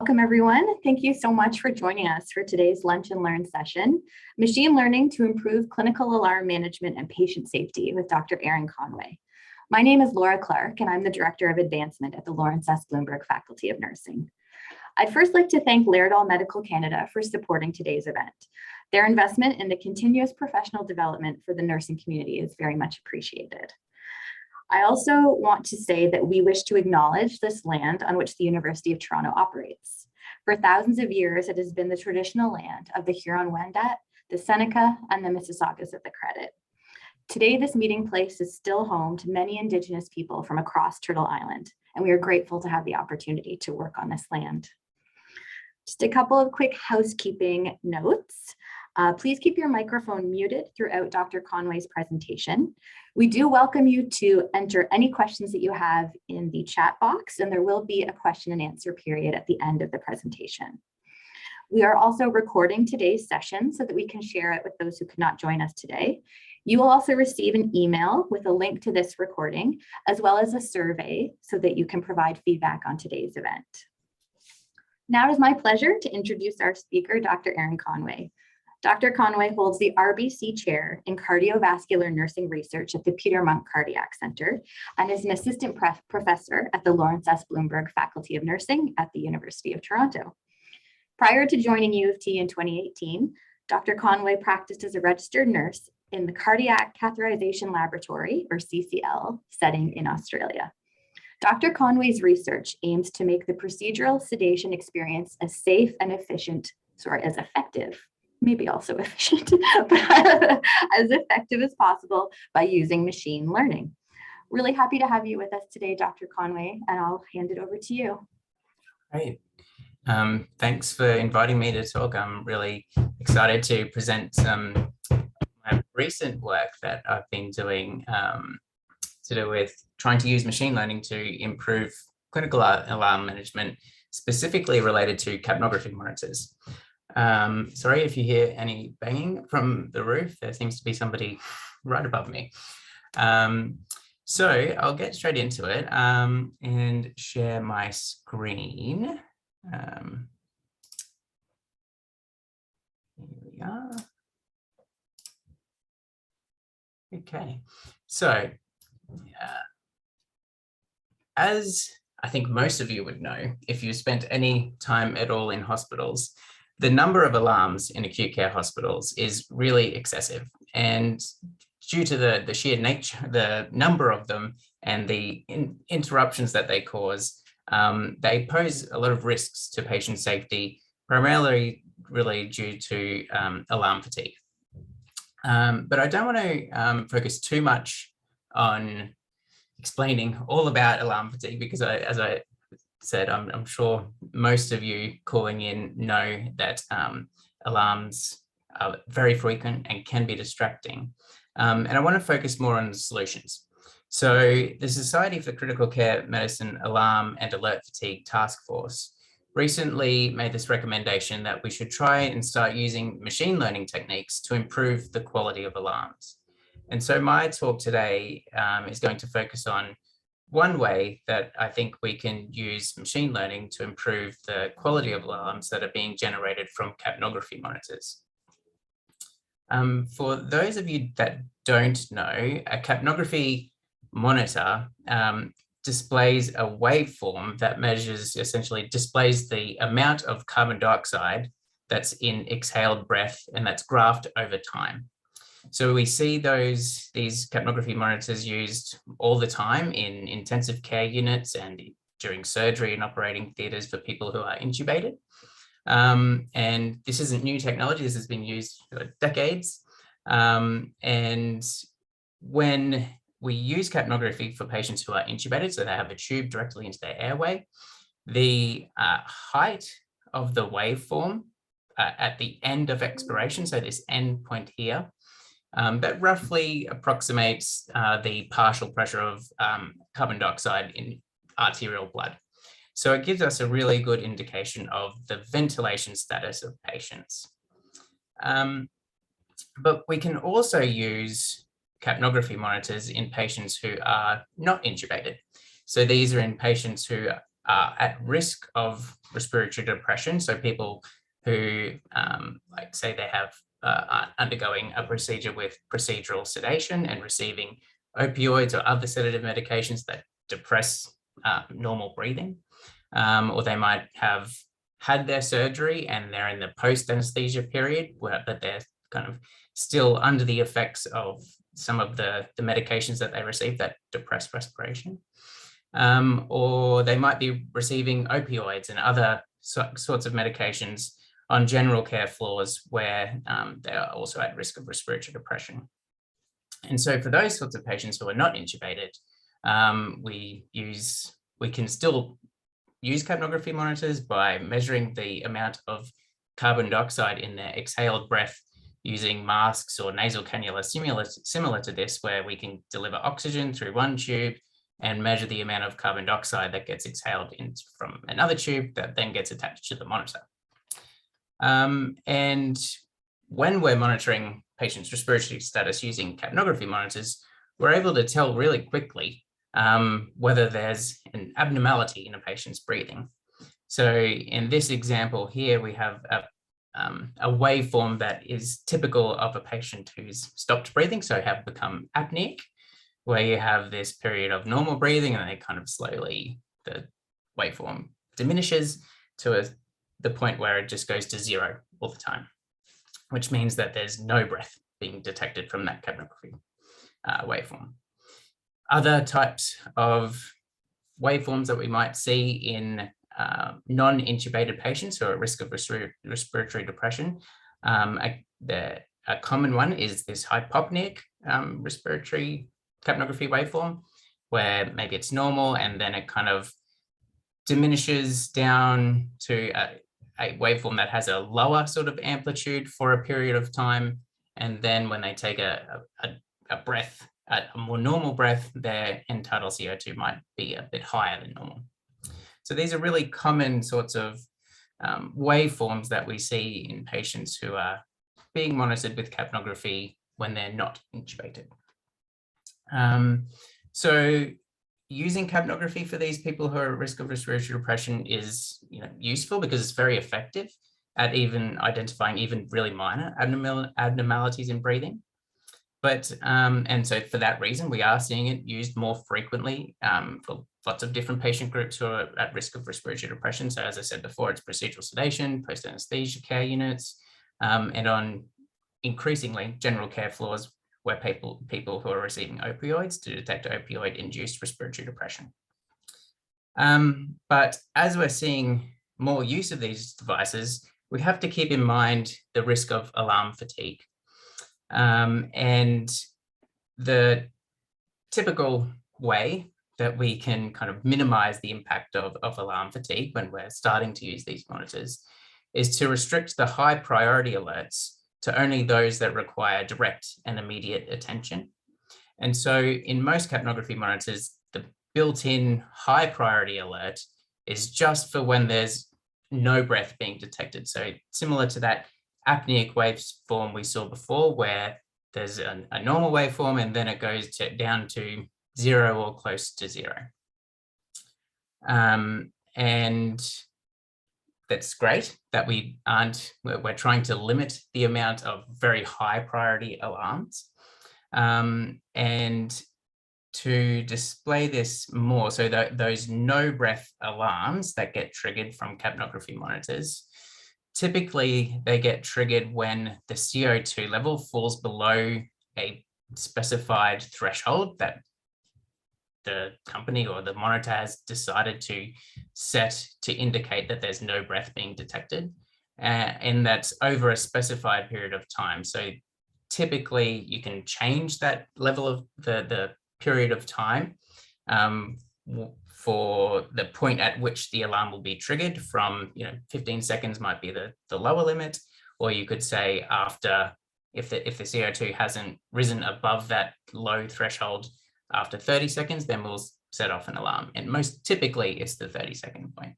Welcome, everyone. Thank you so much for joining us for today's Lunch and Learn session, Machine Learning to Improve Clinical Alarm Management and Patient Safety with Dr. Erin Conway. My name is Laura Clark, and I'm the Director of Advancement at the Lawrence S. Bloomberg Faculty of Nursing. I'd first like to thank Laerdal Medical Canada for supporting today's event. Their investment in the continuous professional development for the nursing community is very much appreciated. I also want to say that we wish to acknowledge this land on which the University of Toronto operates. For thousands of years, it has been the traditional land of the Huron-Wendat, the Seneca, and the Mississaugas of the Credit. Today, this meeting place is still home to many Indigenous people from across Turtle Island, and we are grateful to have the opportunity to work on this land. Just a couple of quick housekeeping notes. Please keep your microphone muted throughout Dr. Conway's presentation. We do welcome you to enter any questions that you have in the chat box, and there will be a question and answer period at the end of the presentation. We are also recording today's session so that we can share it with those who could not join us today. You will also receive an email with a link to this recording, as well as a survey so that you can provide feedback on today's event. Now it is my pleasure to introduce our speaker, Dr. Erin Conway. Dr. Conway holds the RBC Chair in Cardiovascular Nursing Research at the Peter Munk Cardiac Center and is an assistant professor at the Lawrence S. Bloomberg Faculty of Nursing at the University of Toronto. Prior to joining U of T in 2018, Dr. Conway practiced as a registered nurse in the Cardiac Catheterization Laboratory, or CCL, setting in Australia. Dr. Conway's research aims to make the procedural sedation experience as safe and efficient, as effective, maybe also efficient, but as effective as possible by using machine learning. Really happy to have you with us today, Dr. Conway, and I'll hand it over to you. Great. Thanks for inviting me to talk. I'm really excited to present some my recent work that I've been doing to do with trying to use machine learning to improve clinical alarm management, specifically related to capnography monitors. Sorry if you hear any banging from the roof. There seems to be somebody right above me. So I'll get straight into it and share my screen. Here we are. Okay, so as I think most of you would know, if you spent any time at all in hospitals, the number of alarms in acute care hospitals is really excessive. And due to the sheer nature, the number of them and the interruptions that they cause, they pose a lot of risks to patient safety, primarily really due to alarm fatigue. But I don't want to focus too much on explaining all about alarm fatigue because as I said, I'm sure most of you calling in know that alarms are very frequent and can be distracting. And I want to focus more on the solutions. So the Society for Critical Care Medicine Alarm and Alert Fatigue Task Force recently made this recommendation that we should try and start using machine learning techniques to improve the quality of alarms. And so my talk today is going to focus on one way that I think we can use machine learning to improve the quality of alarms that are being generated from capnography monitors. For those of you that don't know, a capnography monitor displays a waveform that essentially displays the amount of carbon dioxide that's in exhaled breath, and that's graphed over time. So we see these capnography monitors used all the time in intensive care units and during surgery and operating theatres for people who are intubated. And this isn't new technology. This has been used for decades. And when we use capnography for patients who are intubated, so they have a tube directly into their airway, the height of the waveform at the end of expiration, so this end point here, that roughly approximates the partial pressure of carbon dioxide in arterial blood. So it gives us a really good indication of the ventilation status of patients. But we can also use capnography monitors in patients who are not intubated. So these are in patients who are at risk of respiratory depression. So people who, like say they have are undergoing a procedure with procedural sedation and receiving opioids or other sedative medications that depress normal breathing, or they might have had their surgery and they're in the post-anesthesia period, but they're kind of still under the effects of some of the medications that they receive that depress respiration. Or they might be receiving opioids and other sorts of medications on general care floors where they are also at risk of respiratory depression. And so for those sorts of patients who are not intubated, we can still use capnography monitors by measuring the amount of carbon dioxide in their exhaled breath using masks or nasal cannula similar to this, where we can deliver oxygen through one tube and measure the amount of carbon dioxide that gets exhaled in from another tube that then gets attached to the monitor. And when we're monitoring patients' respiratory status using capnography monitors, we're able to tell really quickly whether there's an abnormality in a patient's breathing. So in this example here, we have a waveform that is typical of a patient who's stopped breathing, so have become apneic, where you have this period of normal breathing and then kind of slowly the waveform diminishes to the point where it just goes to zero all the time, which means that there's no breath being detected from that capnography waveform. Other types of waveforms that we might see in non-intubated patients who are at risk of respiratory depression, a common one is this hypopneic respiratory capnography waveform, where maybe it's normal and then it kind of diminishes down to a waveform that has a lower sort of amplitude for a period of time. And then when they take a breath, a more normal breath, their end tidal CO2 might be a bit higher than normal. So these are really common sorts of waveforms that we see in patients who are being monitored with capnography when they're not intubated. So using capnography for these people who are at risk of respiratory depression is useful because it's very effective at even identifying even really minor abnormalities in breathing. But and so for that reason, we are seeing it used more frequently for lots of different patient groups who are at risk of respiratory depression. So as I said before, it's procedural sedation, post-anesthesia care units, and on increasingly general care floors where people who are receiving opioids to detect opioid-induced respiratory depression. But as we're seeing more use of these devices, we have to keep in mind the risk of alarm fatigue. And the typical way that we can kind of minimize the impact of alarm fatigue when we're starting to use these monitors is to restrict the high priority alerts to only those that require direct and immediate attention. And so in most capnography monitors, the built-in high priority alert is just for when there's no breath being detected. So similar to that apneic waveform we saw before, where there's a normal waveform and then it goes down to zero or close to zero. And that's great that we're trying to limit the amount of very high priority alarms. And to display this more, so those no breath alarms that get triggered from capnography monitors, typically they get triggered when the CO2 level falls below a specified threshold that the company or the monitor has decided to set to indicate that there's no breath being detected, and that's over a specified period of time. So typically you can change that level of the period of time for the point at which the alarm will be triggered from, 15 seconds might be the lower limit, or you could say after, if the CO2 hasn't risen above that low threshold after 30 seconds, then we'll set off an alarm. And most typically it's the 30-second point.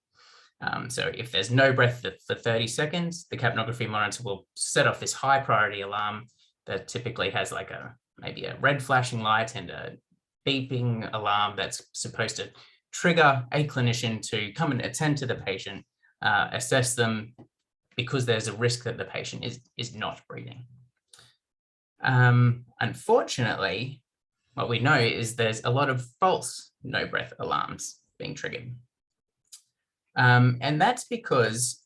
So if there's no breath for 30 seconds, the capnography monitor will set off this high priority alarm that typically has like maybe a red flashing light and a beeping alarm that's supposed to trigger a clinician to come and attend to the patient, assess them, because there's a risk that the patient is not breathing. Unfortunately, what we know is there's a lot of false no breath alarms being triggered. And that's because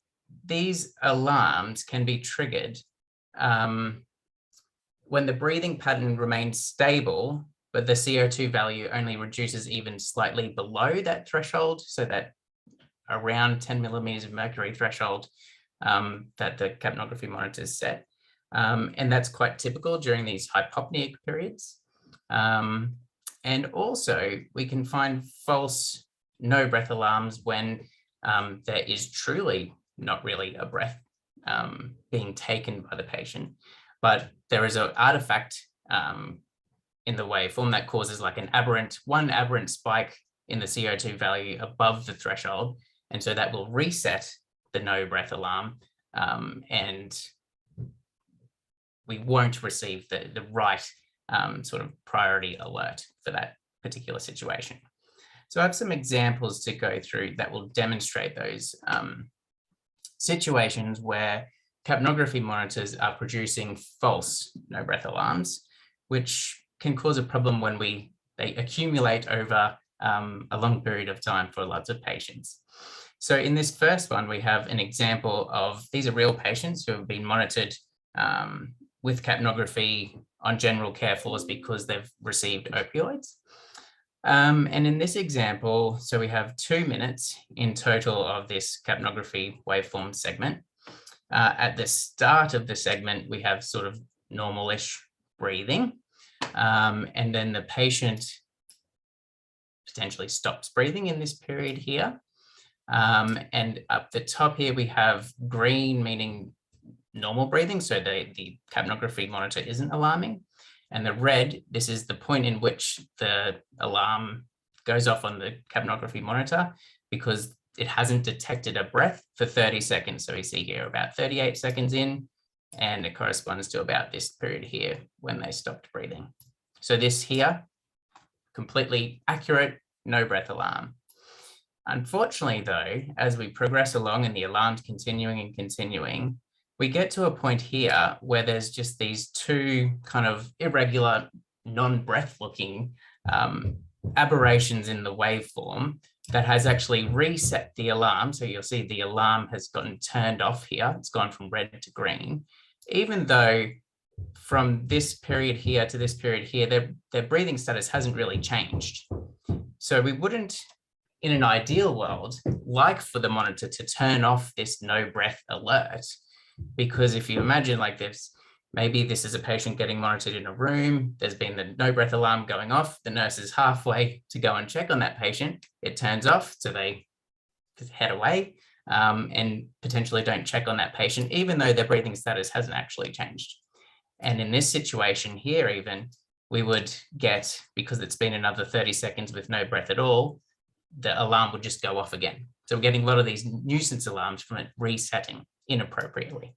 these alarms can be triggered when the breathing pattern remains stable, but the CO2 value only reduces even slightly below that threshold, so that around 10 millimeters of mercury threshold that the capnography monitors set. And that's quite typical during these hypopneic periods. And also we can find false no breath alarms when there is truly not really a breath being taken by the patient, but there is an artifact in the waveform that causes like one aberrant spike in the CO2 value above the threshold. And so that will reset the no breath alarm, and we won't receive the right sort of priority alert for that particular situation. So I have some examples to go through that will demonstrate those situations where capnography monitors are producing false no breath alarms, which can cause a problem when they accumulate over a long period of time for lots of patients. So in this first one, we have an example of, these are real patients who have been monitored with capnography on general care floors because they've received opioids. And in this example, so we have 2 minutes in total of this capnography waveform segment. At the start of the segment, we have sort of normal-ish breathing. And then the patient potentially stops breathing in this period here. And up the top here, we have green, meaning normal breathing. So the capnography monitor isn't alarming. And the red, this is the point in which the alarm goes off on the capnography monitor because it hasn't detected a breath for 30 seconds. So we see here about 38 seconds in, and it corresponds to about this period here when they stopped breathing. So this here, completely accurate, no breath alarm. Unfortunately though, as we progress along and the alarm's continuing and continuing, we get to a point here where there's just these two kind of irregular, non-breath looking aberrations in the waveform that has actually reset the alarm. So you'll see the alarm has gotten turned off here. It's gone from red to green, even though from this period here to this period here, their breathing status hasn't really changed. So we wouldn't, in an ideal world, like for the monitor to turn off this no breath alert, because if you imagine like this, maybe this is a patient getting monitored in a room, there's been the no breath alarm going off, the nurse is halfway to go and check on that patient, it turns off, so they head away and potentially don't check on that patient, even though their breathing status hasn't actually changed. And in this situation here even, we would get, because it's been another 30 seconds with no breath at all, the alarm would just go off again. So we're getting a lot of these nuisance alarms from it resetting inappropriately.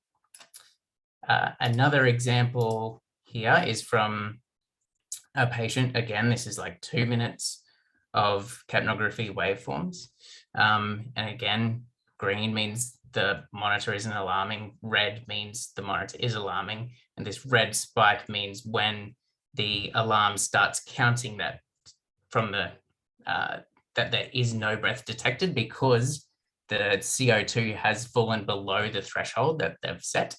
Another example here is from a patient. Again, this is like 2 minutes of capnography waveforms. And again, green means the monitor isn't alarming, red means the monitor is alarming, and this red spike means when the alarm starts counting that from the that there is no breath detected because the CO2 has fallen below the threshold that they've set.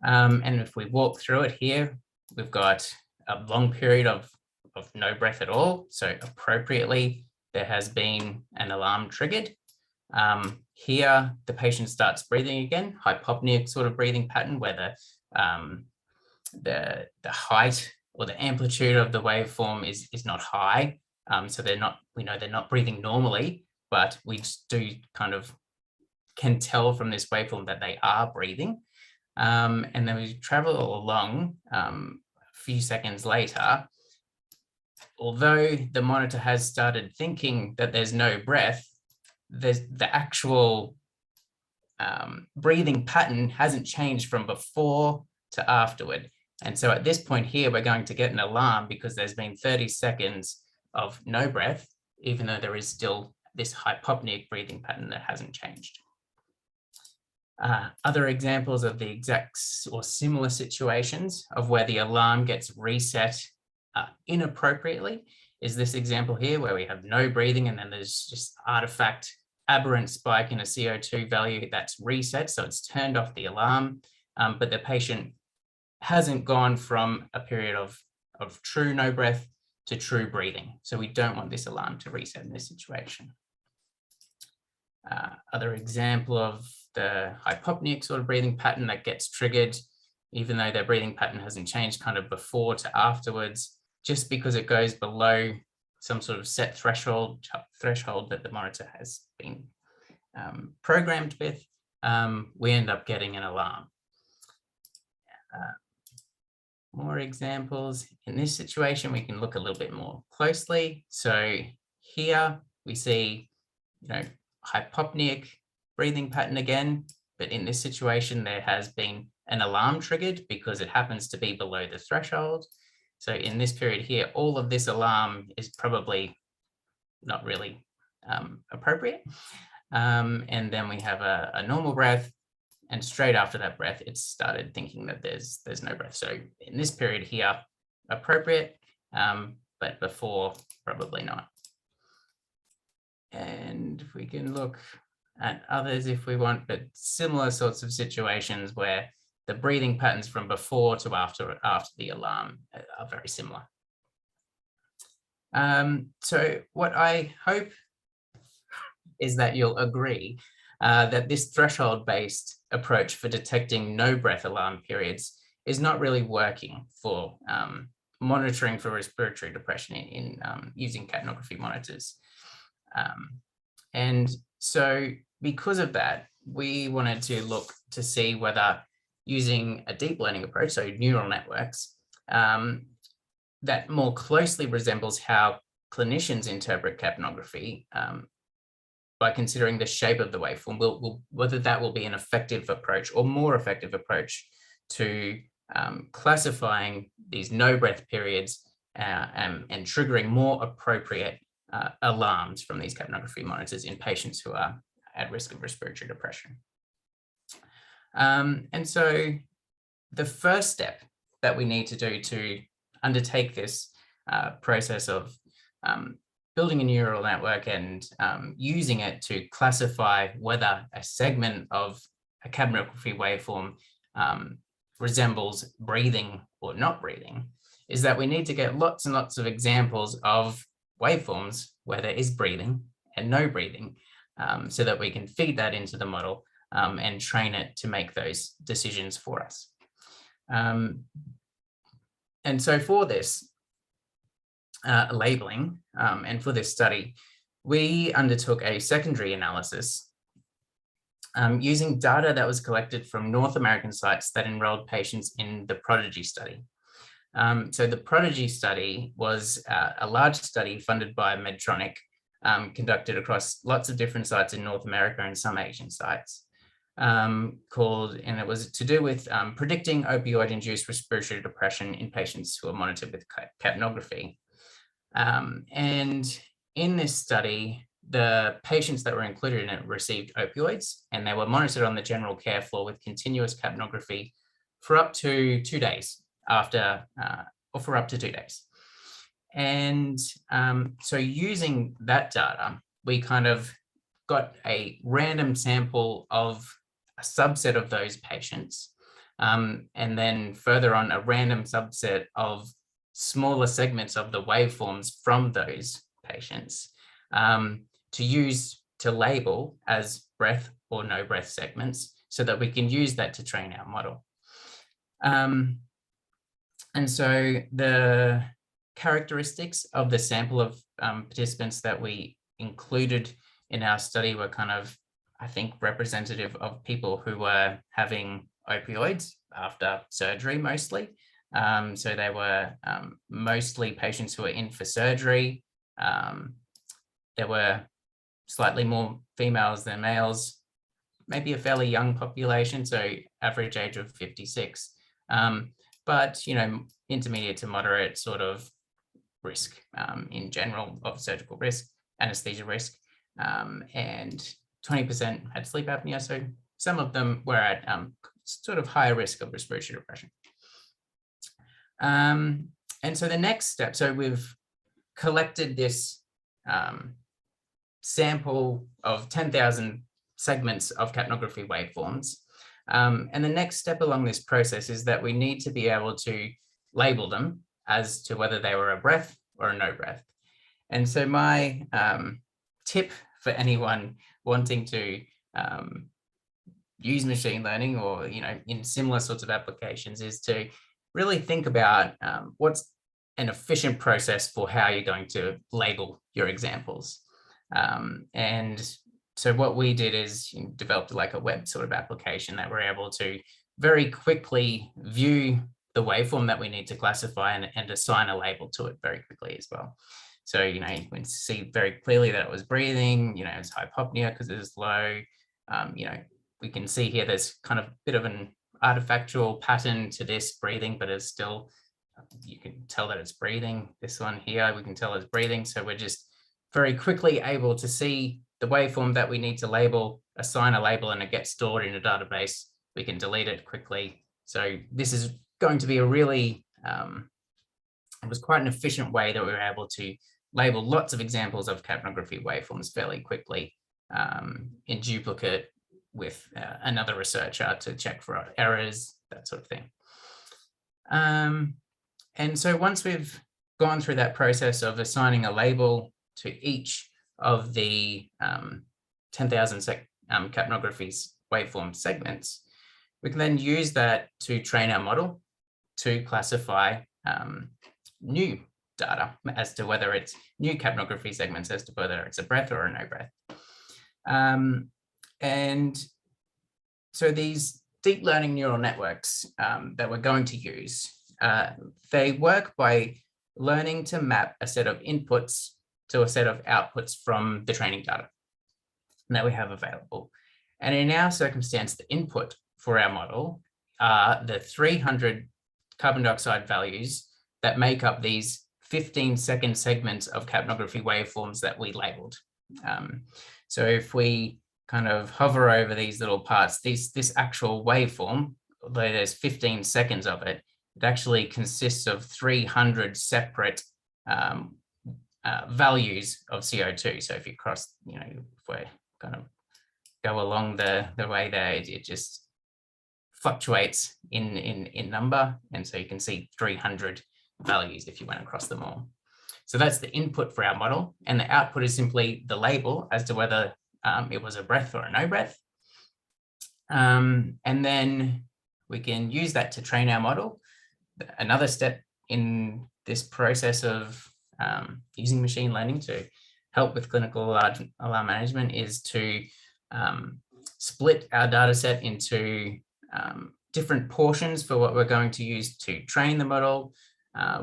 And if we walk through it here, we've got a long period of no breath at all. So appropriately, there has been an alarm triggered. Here, the patient starts breathing again, hypopneic sort of breathing pattern where the height or the amplitude of the waveform is not high. So we know they're not breathing normally, but we just do kind of can tell from this waveform that they are breathing. And then we travel along a few seconds later, although the monitor has started thinking that there's no breath, the actual breathing pattern hasn't changed from before to afterward. And so at this point here, we're going to get an alarm because there's been 30 seconds of no breath, even though there is still this hypopneic breathing pattern that hasn't changed. Other examples of the exact or similar situations of where the alarm gets reset inappropriately is this example here, where we have no breathing and then there's just artifact aberrant spike in a CO2 value that's reset. So it's turned off the alarm, but the patient hasn't gone from a period of true no breath to true breathing. So we don't want this alarm to reset in this situation. Other example of the hypopneic sort of breathing pattern that gets triggered, even though their breathing pattern hasn't changed kind of before to afterwards, just because it goes below some sort of set threshold that the monitor has been programmed with, we end up getting an alarm. More examples. In this situation, we can look a little bit more closely. So here we see, hypopneic breathing pattern again, but in this situation, there has been an alarm triggered because it happens to be below the threshold. So in this period here, all of this alarm is probably not really appropriate. And then we have a normal breath, and straight after that breath, it's started thinking that there's no breath. So in this period here, appropriate, but before, probably not. And we can look at others if we want, but similar sorts of situations where the breathing patterns from before to after the alarm are very similar. So what I hope is that you'll agree that this threshold-based approach for detecting no breath alarm periods is not really working for monitoring for respiratory depression in using capnography monitors. And so because of that, we wanted to look to see whether using a deep learning approach, so neural networks, that more closely resembles how clinicians interpret capnography by considering the shape of the waveform, whether that will be an effective approach or more effective approach to classifying these no breath periods and triggering more appropriate alarms from these capnography monitors in patients who are at risk of respiratory depression. And so the first step that we need to do to undertake this process of building a neural network and using it to classify whether a segment of a capnography waveform resembles breathing or not breathing is that we need to get lots and lots of examples of waveforms where there is breathing and no breathing, so that we can feed that into the model and train it to make those decisions for us. And so for this labeling and for this study, we undertook a secondary analysis using data that was collected from North American sites that enrolled patients in the Prodigy study. So the Prodigy study was a large study funded by Medtronic, conducted across lots of different sites in North America and some Asian sites, and it was to do with predicting opioid-induced respiratory depression in patients who are monitored with capnography. And in this study, the patients that were included in it received opioids, and they were monitored on the general care floor with continuous capnography for up to 2 days or for up to 2 days. And so using that data, we kind of got a random sample of a subset of those patients, and then further on a random subset of smaller segments of the waveforms from those patients to use to label as breath or no breath segments, so that we can use that to train our model. And so the characteristics of the sample of participants that we included in our study were kind of, I think, representative of people who were having opioids after surgery mostly. So they were mostly patients who were in for surgery. There were slightly more females than males, maybe a fairly young population, so average age of 56. But, intermediate to moderate sort of risk in general of surgical risk. anesthesia risk, and 20% had sleep apnea. So some of them were at sort of higher risk of respiratory depression. And so the next step, so we've collected this sample of 10,000 segments of capnography waveforms. And the next step along this process is that we need to be able to label them as to whether they were a breath or a no breath. And so my tip for anyone wanting to use machine learning or, in similar sorts of applications is to really think about what's an efficient process for how you're going to label your examples. And so what we did is developed like a web sort of application that we're able to very quickly view the waveform that we need to classify and assign a label to it very quickly as well. So, you can see very clearly that it was breathing, it's hypopnea because it is low. We can see here there's kind of a bit of an artifactual pattern to this breathing, but it's still, you can tell that it's breathing. This one here, we can tell it's breathing. So we're just very quickly able to see the waveform that we need to label, assign a label, and it gets stored in a database. We can delete it quickly. So this is going to be a really, it was quite an efficient way that we were able to label lots of examples of capnography waveforms fairly quickly in duplicate with another researcher to check for errors, that sort of thing. And so once we've gone through that process of assigning a label to each of the 10,000 capnography waveform segments, we can then use that to train our model to classify new data as to whether it's new capnography segments, as to whether it's a breath or a no breath. And so these deep learning neural networks that we're going to use, they work by learning to map a set of inputs to a set of outputs from the training data that we have available. And in our circumstance, the input for our model are the 300 carbon dioxide values that make up these 15-second segments of capnography waveforms that we labeled. So if we kind of hover over these little parts, this actual waveform, although there's 15 seconds of it, it actually consists of 300 separate values of CO2. So if you cross, if we kind of go along the way there, it just fluctuates in number. And so you can see 300 values if you went across them all. So that's the input for our model. And the output is simply the label as to whether it was a breath or a no breath. And then we can use that to train our model. Another step in this process of using machine learning to help with clinical alarm management is to split our data set into different portions for what we're going to use to train the model,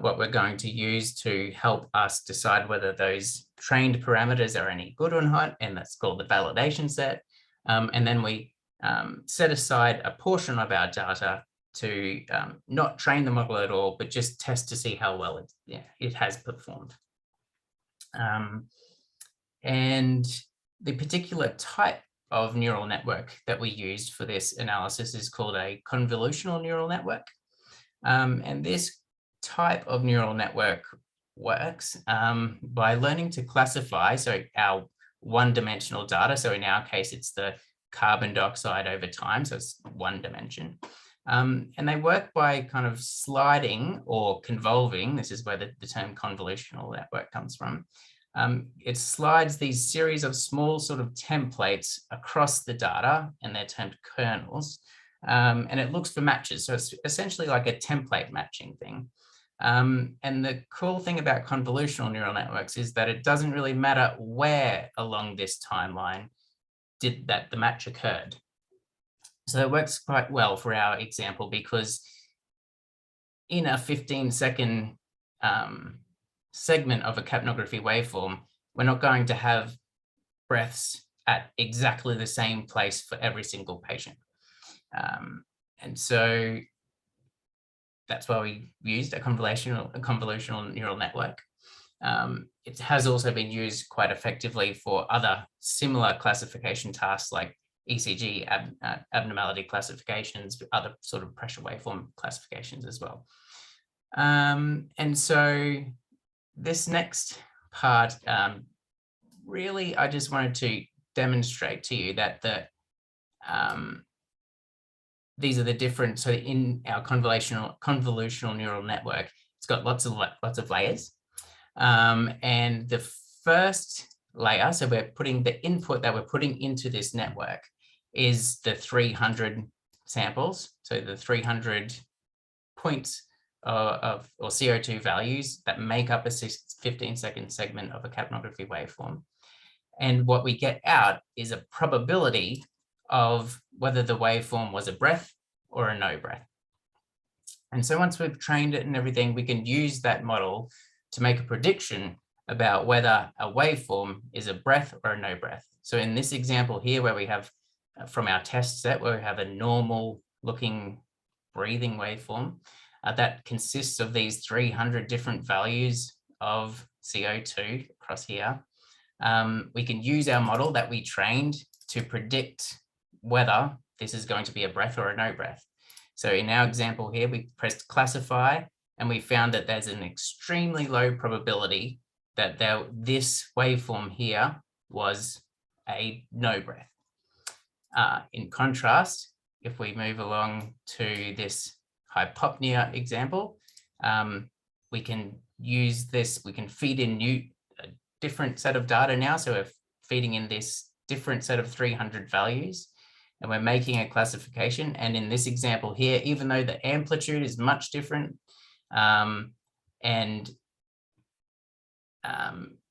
what we're going to use to help us decide whether those trained parameters are any good or not, and that's called the validation set. And then we set aside a portion of our data to not train the model at all, but just test to see how well it has performed. And the particular type of neural network that we used for this analysis is called a convolutional neural network. And this type of neural network works by learning to classify, so our one-dimensional data, so in our case, it's the carbon dioxide over time, so it's one dimension. And they work by kind of sliding or convolving, this is where the term convolutional network comes from. It slides these series of small sort of templates across the data, and they're termed kernels, and it looks for matches. So it's essentially like a template matching thing. And the cool thing about convolutional neural networks is that it doesn't really matter where along this timeline the match occurred. So it works quite well for our example, because in a 15-second segment of a capnography waveform, we're not going to have breaths at exactly the same place for every single patient. And so that's why we used a convolutional neural network. it has also been used quite effectively for other similar classification tasks like ECG abnormality classifications, other sort of pressure waveform classifications as well. And so this next part, really, I just wanted to demonstrate to you that these are the different, so in our convolutional neural network, it's got lots of layers. And the first layer, so we're putting the input that we're putting into this network is the 300 samples. So the 300 points or CO2 values that make up a 15-second segment of a capnography waveform. And what we get out is a probability of whether the waveform was a breath or a no breath. And so once we've trained it and everything, we can use that model to make a prediction about whether a waveform is a breath or a no breath. So in this example here, where we have from our test set, where we have a normal looking breathing waveform that consists of these 300 different values of CO2 across here, we can use our model that we trained to predict whether this is going to be a breath or a no breath. So in our example here, we pressed classify and we found that there's an extremely low probability that this waveform here was a no breath. In contrast, if we move along to this hypopnea example, we can use this, we can feed in a different set of data now. So we're feeding in this different set of 300 values and we're making a classification. And in this example here, even though the amplitude is much different,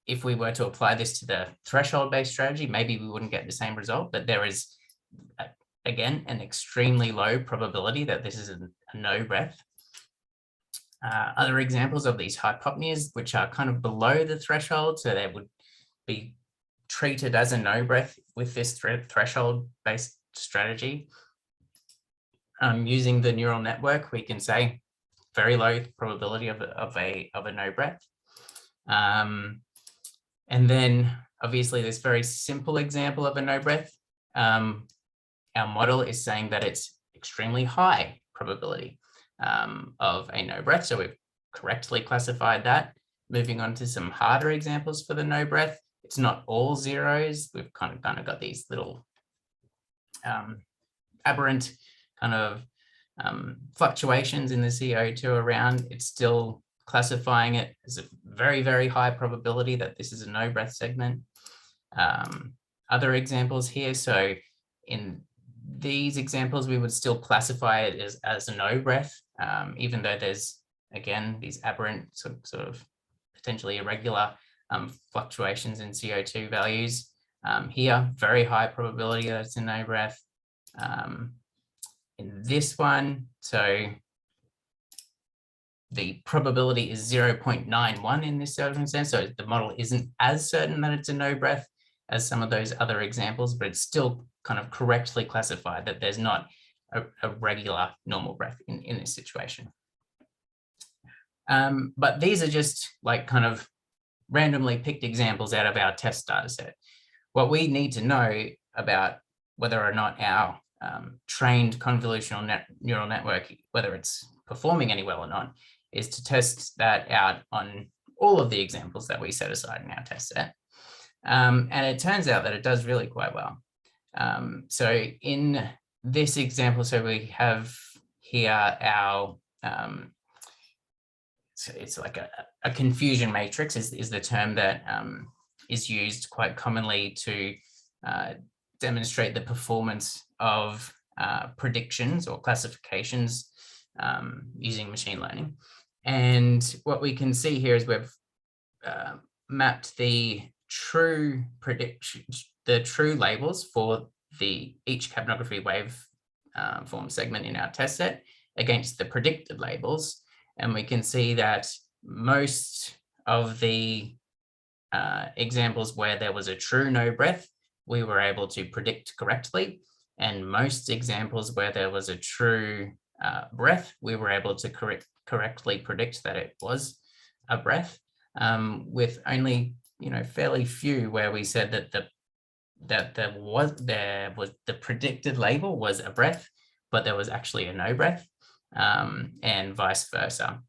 if we were to apply this to the threshold-based strategy, maybe we wouldn't get the same result, but there is, again, an extremely low probability that this is a no breath. Other examples of these hypopneas, which are kind of below the threshold, so they would be treated as a no breath with this threshold-based strategy. Using the neural network, we can say very low probability of a no breath. And then obviously this very simple example of a no breath, our model is saying that it's extremely high probability of a no breath. So we've correctly classified that. Moving on to some harder examples for the no breath. It's not all zeros. We've kind of got these little aberrant kind of fluctuations in the CO2 around. It's still classifying it as a very, very high probability that this is a no breath segment. Other examples here. So in these examples, we would still classify it as a no breath, even though there's, again, these aberrant sort of potentially irregular fluctuations in CO2 values. Here, very high probability that it's a no breath. In this one, so the probability is 0.91 in this circumstance. So the model isn't as certain that it's a no breath as some of those other examples, but it's still kind of correctly classified that there's not a regular normal breath in this situation. But these are just like kind of randomly picked examples out of our test data set. What we need to know about whether or not our trained convolutional neural network, whether it's performing any well or not, is to test that out on all of the examples that we set aside in our test set. And it turns out that it does really quite well. So in this example, so we have here our, so it's like a confusion matrix is the term that is used quite commonly to demonstrate the performance of predictions or classifications using machine learning. And what we can see here is we've mapped the true prediction, the true labels for each capnography wave form segment in our test set against the predicted labels. And we can see that most of the examples where there was a true no breath, we were able to predict correctly. And most examples where there was a true breath, we were able to correctly predict that it was a breath. with only, fairly few where we said that there was the predicted label was a breath, but there was actually a no breath, and vice versa.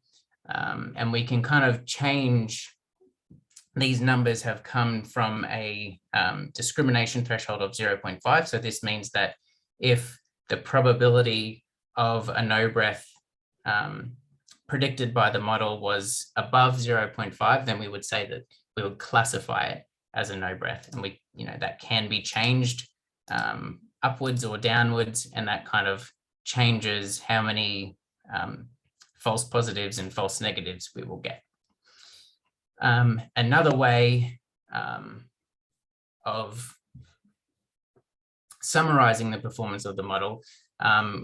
And we can kind of change. These numbers have come from a discrimination threshold of 0.5. So this means that if the probability of a no breath predicted by the model was above 0.5, then we would say that we would classify it as a no breath. And we, that can be changed upwards or downwards, and that kind of changes how many false positives and false negatives we will get. Another way of summarizing the performance of the model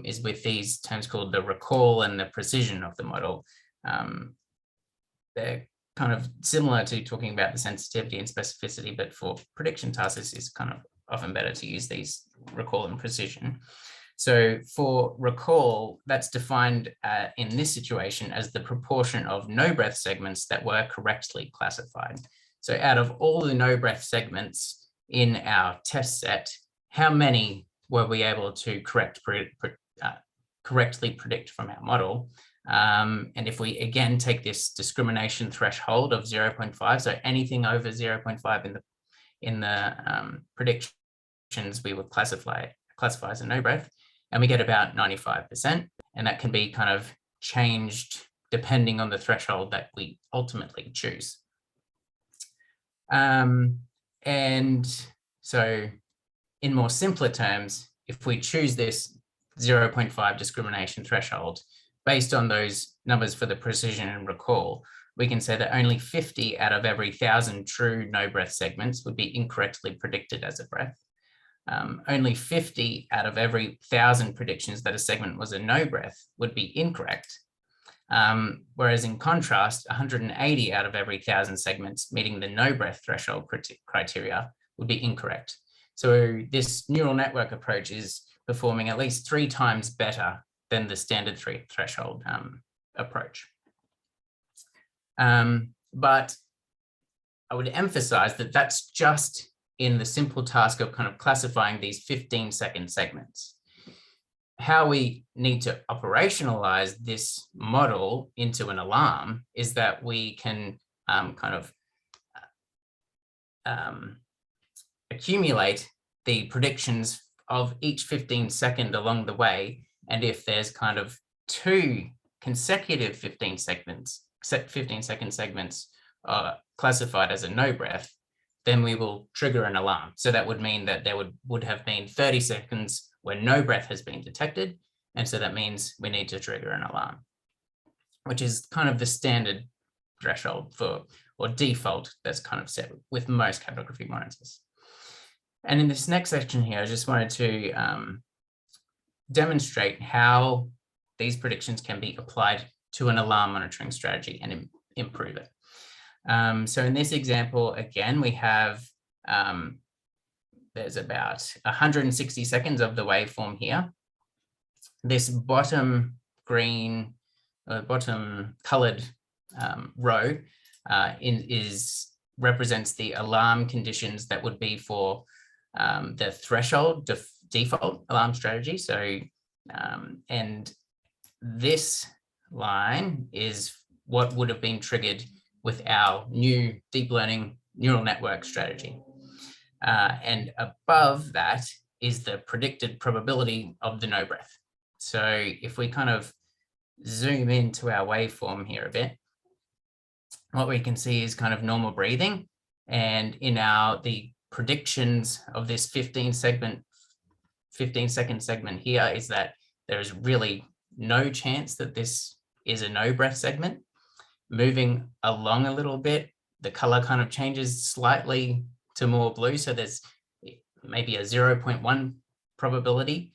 is with these terms called the recall and the precision of the model. They're kind of similar to talking about the sensitivity and specificity, but for prediction tasks, it's kind of often better to use these recall and precision. So for recall, that's defined in this situation as the proportion of no breath segments that were correctly classified. So out of all the no breath segments in our test set, how many were we able to correctly predict from our model? And if we again take this discrimination threshold of 0.5, so anything over 0.5 in the predictions, we would classify as a no breath, and we get about 95%, and that can be kind of changed depending on the threshold that we ultimately choose. And so in more simpler terms, if we choose this 0.5 discrimination threshold, based on those numbers for the precision and recall, we can say that only 50 out of every 1,000 true no breath segments would be incorrectly predicted as a breath. Only 50 out of every 1,000 predictions that a segment was a no breath would be incorrect. Whereas in contrast, 180 out of every 1,000 segments meeting the no breath threshold criteria would be incorrect. So this neural network approach is performing at least 3 times better than the standard threshold approach. But I would emphasize that that's just in the simple task of kind of classifying these 15-second segments. How we need to operationalize this model into an alarm is that we can accumulate the predictions of each 15-second along the way. And if there's kind of 2 consecutive 15-second segments classified as a no breath, then we will trigger an alarm. So that would mean that there would have been 30 seconds where no breath has been detected. And so that means we need to trigger an alarm, which is kind of the standard threshold or default that's kind of set with most capnography monitors. And in this next section here, I just wanted to demonstrate how these predictions can be applied to an alarm monitoring strategy and improve it. So in this example, again, we have, there's about 160 seconds of the waveform here. This bottom green, bottom colored row represents the alarm conditions that would be for the threshold default alarm strategy. So, and this line is what would have been triggered with our new deep learning neural network strategy. And above that is the predicted probability of the no breath. So if we kind of zoom into our waveform here a bit, what we can see is kind of normal breathing. And in the predictions of this 15-second segment here is that there is really no chance that this is a no breath segment. Moving along a little bit, the color kind of changes slightly to more blue. So there's maybe a 0.1 probability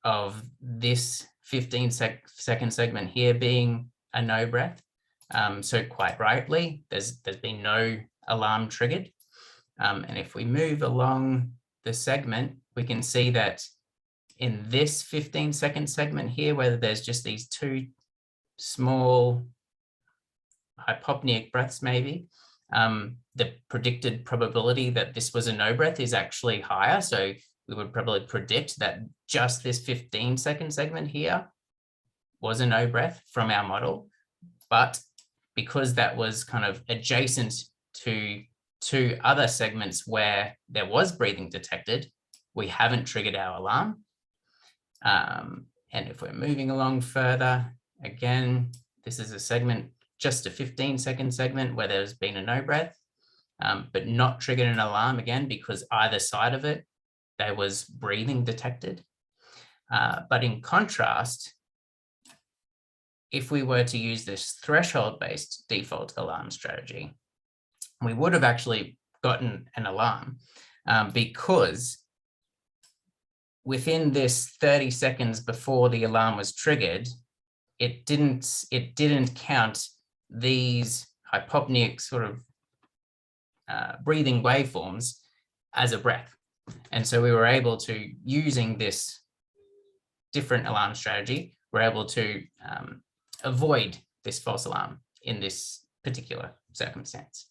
of this 15-second segment here being a no breath. So quite rightly, there's been no alarm triggered. And if we move along the segment, we can see that in this 15-second segment here, where there's just these 2 small hypopneic breaths maybe, the predicted probability that this was a no breath is actually higher. So we would probably predict that just this 15-second segment here was a no breath from our model. But because that was kind of adjacent to two other segments where there was breathing detected, we haven't triggered our alarm. And if we're moving along further, again, this is a segment, just a 15-second segment where there's been a no breath, but not triggered an alarm again, because either side of it, there was breathing detected. But in contrast, if we were to use this threshold-based default alarm strategy, we would have actually gotten an alarm because within this 30 seconds before the alarm was triggered, it didn't count these hypopneic sort of breathing waveforms as a breath. And so we were able to, using this different alarm strategy, we're able to avoid this false alarm in this particular circumstance.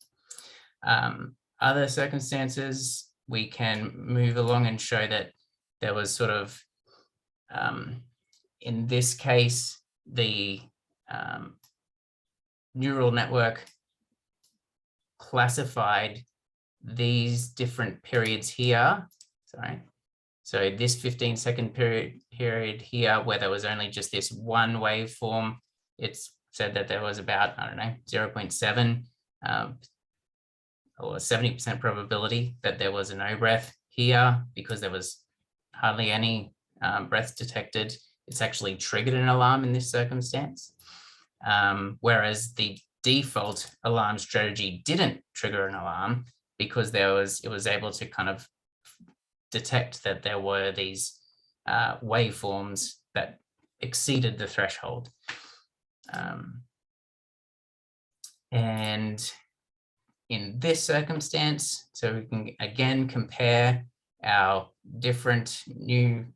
Other circumstances, we can move along and show that there was sort of, in this case, the neural network classified these different periods here. Sorry. So this 15-second period here, where there was only just this one waveform, it's said that there was about, I don't know, 0.7 or 70% probability that there was a no breath here, because there was hardly any breaths detected. It's actually triggered an alarm in this circumstance. Whereas the default alarm strategy didn't trigger an alarm, because it was able to kind of detect that there were these waveforms that exceeded the threshold. And in this circumstance, so we can again compare our different new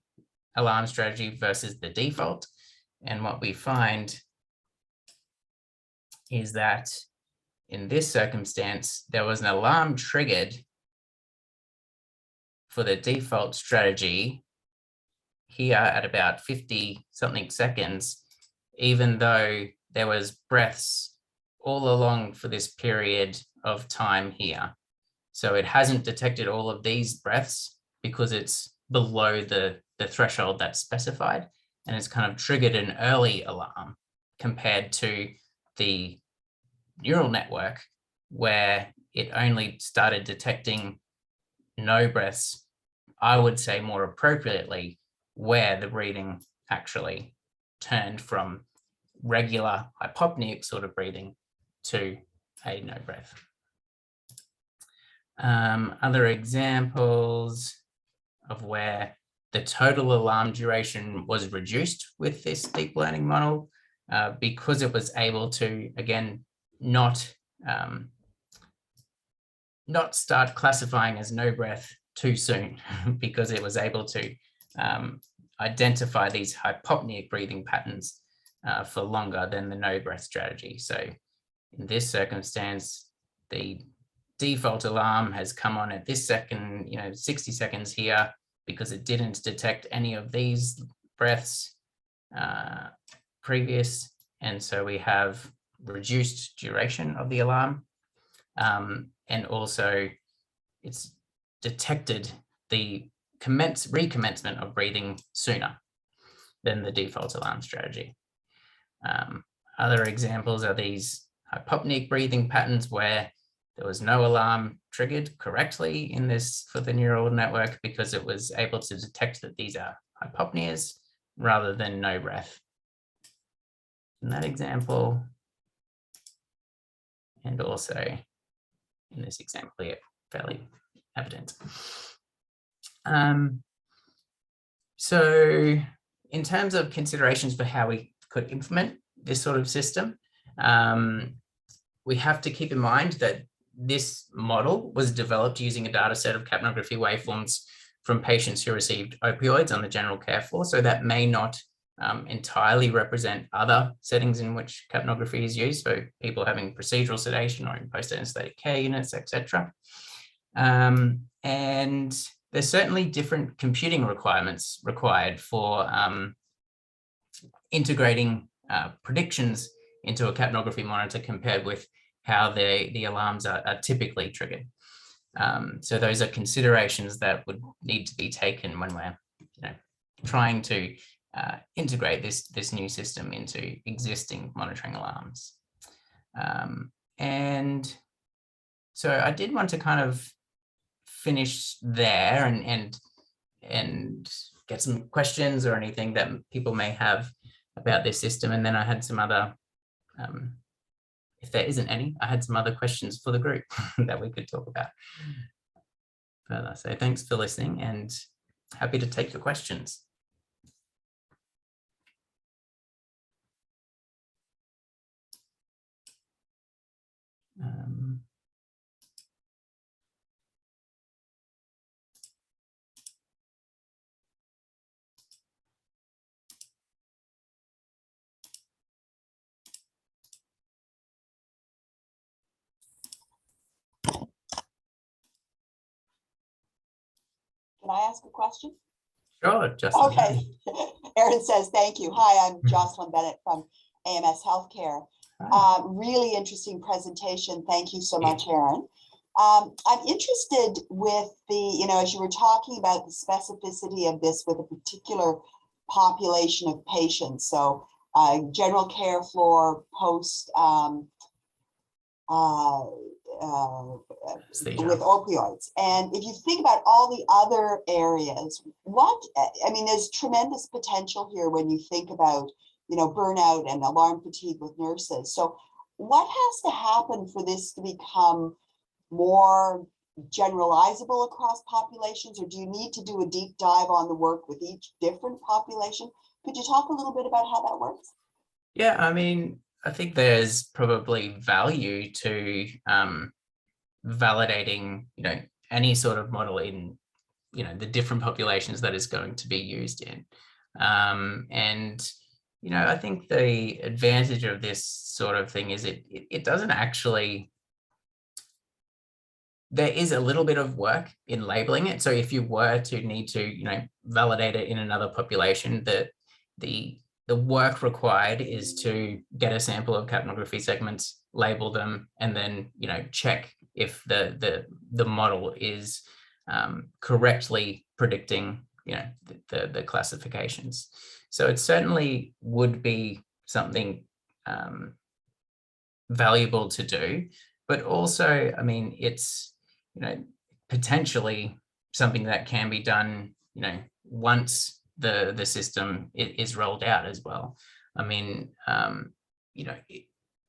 alarm strategy versus the default. And what we find is that in this circumstance, there was an alarm triggered for the default strategy here at about 50 something seconds, even though there was breaths all along for this period of time here. So it hasn't detected all of these breaths because it's below the threshold that's specified, and it's kind of triggered an early alarm compared to the neural network, where it only started detecting no breaths, I would say more appropriately, where the breathing actually turned from regular hypopneic sort of breathing to a no breath. Other examples of where the total alarm duration was reduced with this deep learning model, because it was able to, again, not start classifying as no breath too soon, because it was able to identify these hypopneic breathing patterns for longer than the no breath strategy. So in this circumstance, the default alarm has come on at this second, 60 seconds here, because it didn't detect any of these breaths previous. And so we have reduced duration of the alarm. And also it's detected the recommencement of breathing sooner than the default alarm strategy. Other examples are these hypopneic breathing patterns where there was no alarm triggered correctly in this for the neural network, because it was able to detect that these are hypopneas rather than no breath. In that example, and also in this example here, fairly evident. So in terms of considerations for how we could implement this sort of system, we have to keep in mind that this model was developed using a data set of capnography waveforms from patients who received opioids on the general care floor. So that may not entirely represent other settings in which capnography is used, so people having procedural sedation or in post-anesthetic care units, etc. And there's certainly different computing requirements required for integrating predictions into a capnography monitor compared with how the alarms are typically triggered. So those are considerations that would need to be taken when we're trying to integrate this new system into existing monitoring alarms. And so I did want to kind of finish there and get some questions or anything that people may have about this system. And then I had some other, if there isn't any, I had some other questions for the group that we could talk about further. So thanks for listening and happy to take your questions. Can I ask a question? Sure, Jocelyn. Okay. Erin says, thank you. Hi, I'm Jocelyn Bennett from AMS Healthcare. Really interesting presentation. Thank you so much, Erin. I'm interested with the, as you were talking about the specificity of this with a particular population of patients. So general care floor, post with opioids. And if you think about all the other areas, there's tremendous potential here when you think about, burnout and alarm fatigue with nurses. So what has to happen for this to become more generalizable across populations, or do you need to do a deep dive on the work with each different population? Could you talk a little bit about how that works? Yeah, I think there's probably value to validating, any sort of model in, the different populations that is going to be used in. And, I think the advantage of this sort of thing is it doesn't actually, there is a little bit of work in labeling it. So if you were to need to, validate it in another population, the work required is to get a sample of capnography segments, label them, and then check if the model is correctly predicting the classifications. So it certainly would be something valuable to do, but also it's potentially something that can be done once the system is rolled out as well.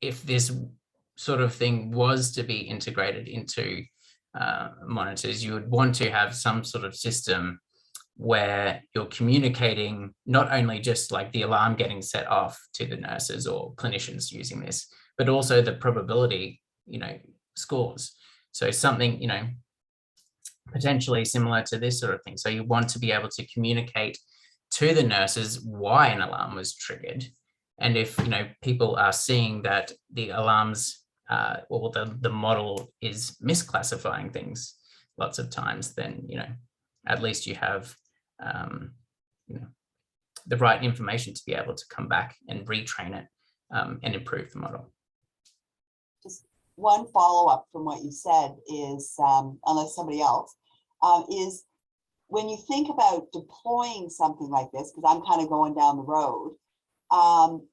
If this sort of thing was to be integrated into monitors, you would want to have some sort of system where you're communicating not only just like the alarm getting set off to the nurses or clinicians using this, but also the probability, scores. So something, potentially similar to this sort of thing. So you want to be able to communicate to the nurses why an alarm was triggered. And if, people are seeing that the alarms, the model is misclassifying things lots of times, then, at least you have, the right information to be able to come back and retrain it and improve the model. Just one follow-up from what you said is, unless somebody else, is when you think about deploying something like this, because I'm kind of going down the road,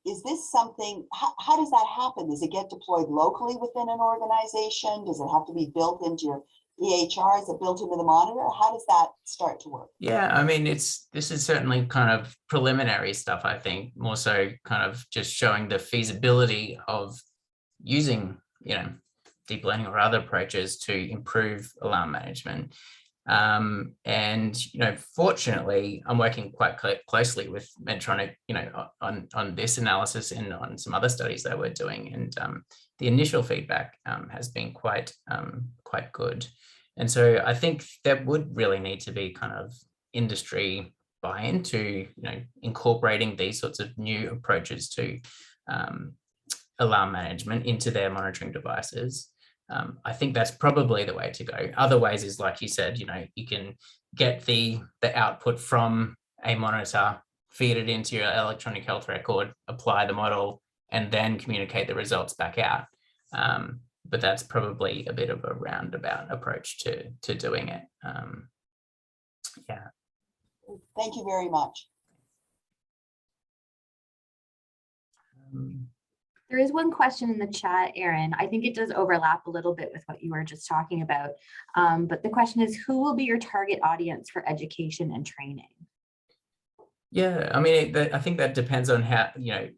is this something, how does that happen? Does it get deployed locally within an organization? Does it have to be built into your EHR? Is it built into the monitor? How does that start to work? Yeah, this is certainly kind of preliminary stuff, I think, more so kind of just showing the feasibility of using, deep learning or other approaches to improve alarm management. And, fortunately, I'm working quite closely with Medtronic, on this analysis and on some other studies that we're doing. And the initial feedback has been quite good. And so I think there would really need to be kind of industry buy into, incorporating these sorts of new approaches to alarm management into their monitoring devices, I think that's probably the way to go. Other ways is, like you said, you can get the output from a monitor, feed it into your electronic health record, apply the model, and then communicate the results back out. But that's probably a bit of a roundabout approach to doing it. Yeah. Thank you very much. There is one question in the chat, Erin. I think it does overlap a little bit with what you were just talking about. But the question is, who will be your target audience for education and training? Yeah, I mean, I think that depends on how,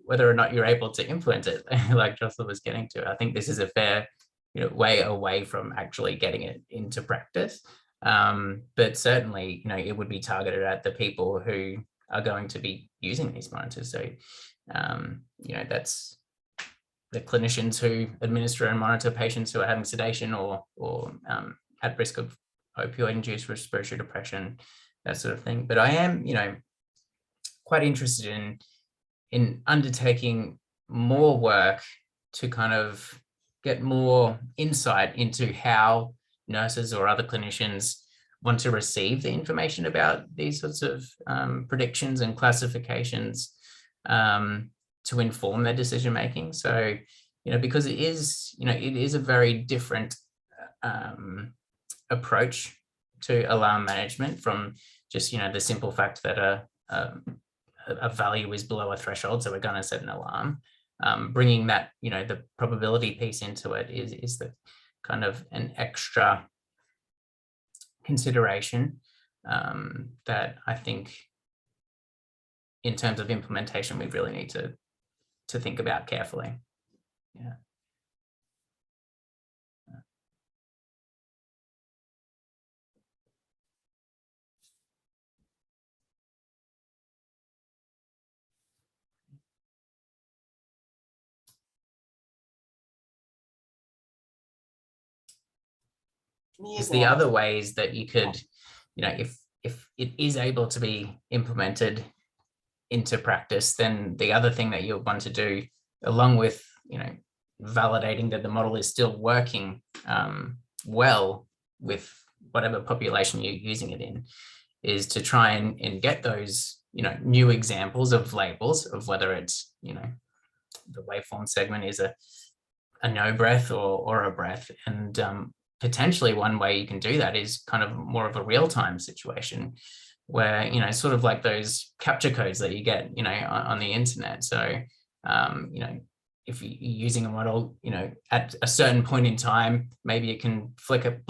whether or not you're able to implement it, like Jocelyn was getting to. I think this is a fair, way away from actually getting it into practice. But certainly, it would be targeted at the people who are going to be using these monitors. So, that's the clinicians who administer and monitor patients who are having sedation or at risk of opioid-induced respiratory depression, that sort of thing. But I am, quite interested in undertaking more work to kind of get more insight into how nurses or other clinicians want to receive the information about these sorts of predictions and classifications to inform their decision making. So, because it is a very different approach to alarm management from just, the simple fact that a value is below a threshold, so we're going to set an alarm. Bringing that, the probability piece into it is the kind of an extra consideration that I think, in terms of implementation, we really need to think about carefully. Yeah. It's the other ways that you could, if it is able to be implemented into practice, then the other thing that you'll want to do, along with, validating that the model is still working well with whatever population you're using it in, is to try and get those, new examples of labels of whether it's, the waveform segment is a no breath or a breath. And potentially one way you can do that is kind of more of a real-time situation where, sort of like those capture codes that you get, on the internet. So, if you're using a model, at a certain point in time, maybe it can flip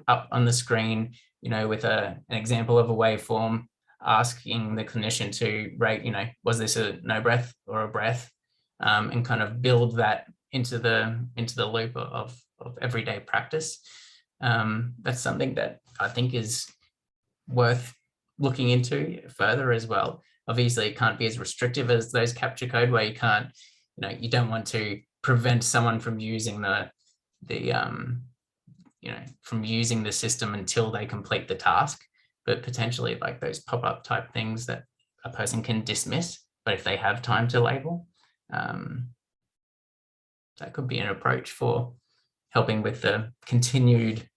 up on the screen, with an example of a waveform, asking the clinician to rate, was this a no breath or a breath, and kind of build that into the loop of everyday practice. That's something that I think is worth looking into further as well. Obviously, it can't be as restrictive as those capture code, where you can't, you don't want to prevent someone from using from using the system until they complete the task, but potentially like those pop-up type things that a person can dismiss, but if they have time to label, that could be an approach for helping with the continued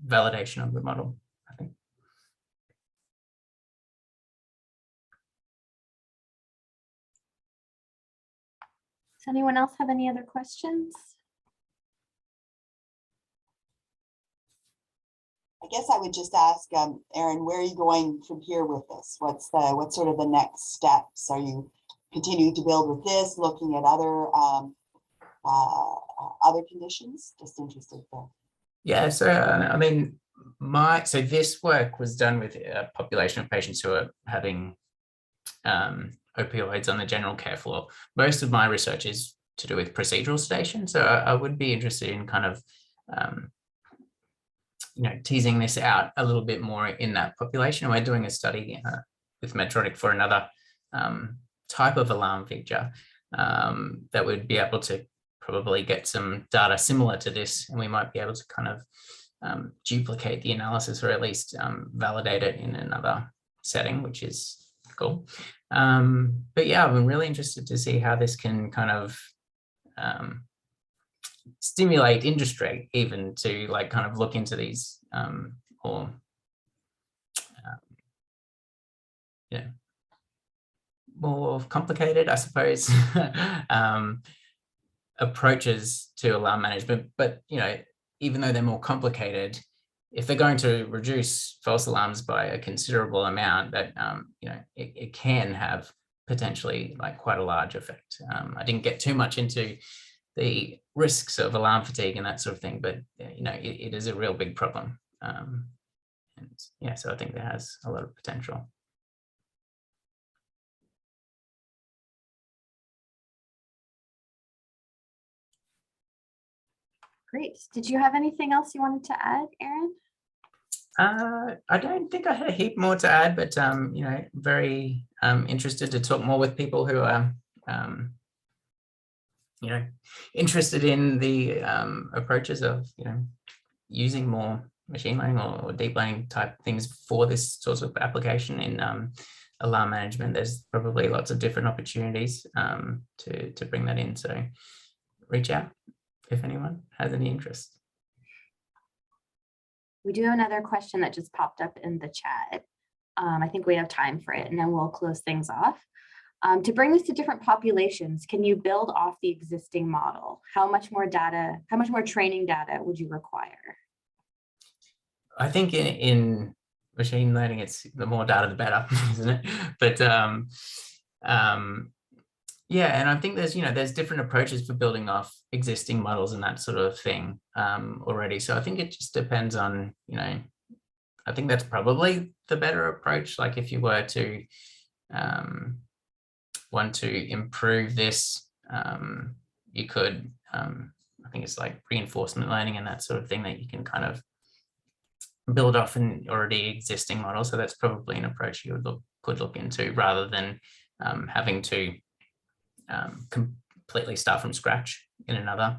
validation of the model, I think. Does anyone else have any other questions? I guess I would just ask, Erin, where are you going from here with this? What's sort of the next steps? Are you continuing to build with this, looking at other conditions? Just interested there. Yeah, so I mean, so this work was done with a population of patients who are having opioids on the general care floor. Most of my research is to do with procedural sedation, so I would be interested in kind of teasing this out a little bit more in that population. We're doing a study with Medtronic for another type of alarm feature that would be able to probably get some data similar to this, and we might be able to kind of duplicate the analysis, or at least validate it in another setting, which is cool. But yeah, I'm really interested to see how this can kind of stimulate industry even to like kind of look into these more more complicated, I suppose, approaches to alarm management. But even though they're more complicated, if they're going to reduce false alarms by a considerable amount, that it can have potentially like quite a large effect. I didn't get too much into the risks of alarm fatigue and that sort of thing, but it is a real big problem. And yeah, so I think that has a lot of potential. Great. Did you have anything else you wanted to add, Aaron? I don't think I had a heap more to add, but very interested to talk more with people who are interested in the approaches of using more machine learning or deep learning type things for this sort of application in alarm management. There's probably lots of different opportunities to bring that in. So reach out if anyone has any interest. We do have another question that just popped up in the chat. I think we have time for it, and then we'll close things off. To bring this to different populations, can you build off the existing model? How much more training data would you require? I think in machine learning, it's the more data, the better, isn't it? But yeah, and I think there's different approaches for building off existing models and that sort of thing already. So I think it just depends on, I think that's probably the better approach. Like if you were to want to improve this, you could, I think it's like reinforcement learning and that sort of thing that you can kind of build off an already existing model. So that's probably an approach you could look into rather than having to completely start from scratch in another,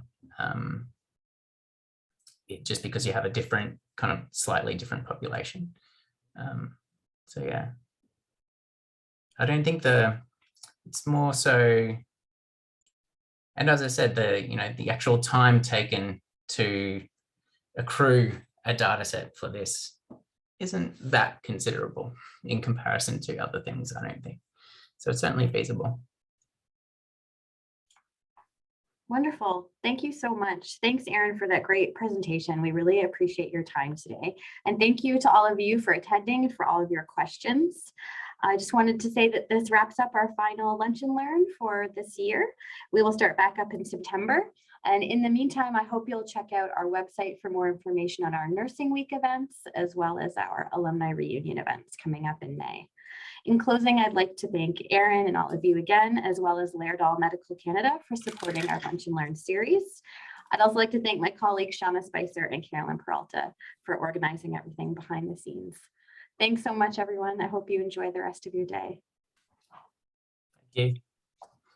just because you have a different kind of slightly different population. So yeah, I don't think it's more so, and as I said, the actual time taken to accrue a data set for this isn't that considerable in comparison to other things, I don't think. So it's certainly feasible. Wonderful. Thank you so much. Thanks, Aaron, for that great presentation. We really appreciate your time today. And thank you to all of you for attending and for all of your questions. I just wanted to say that this wraps up our final Lunch and Learn for this year. We will start back up in September. And in the meantime, I hope you'll check out our website for more information on our Nursing Week events, as well as our alumni reunion events coming up in May. In closing, I'd like to thank Aaron and all of you again, as well as Laerdal Medical Canada for supporting our Lunch and Learn series. I'd also like to thank my colleagues, Shauna Spicer and Carolyn Peralta, for organizing everything behind the scenes. Thanks so much, everyone. I hope you enjoy the rest of your day. Thank you.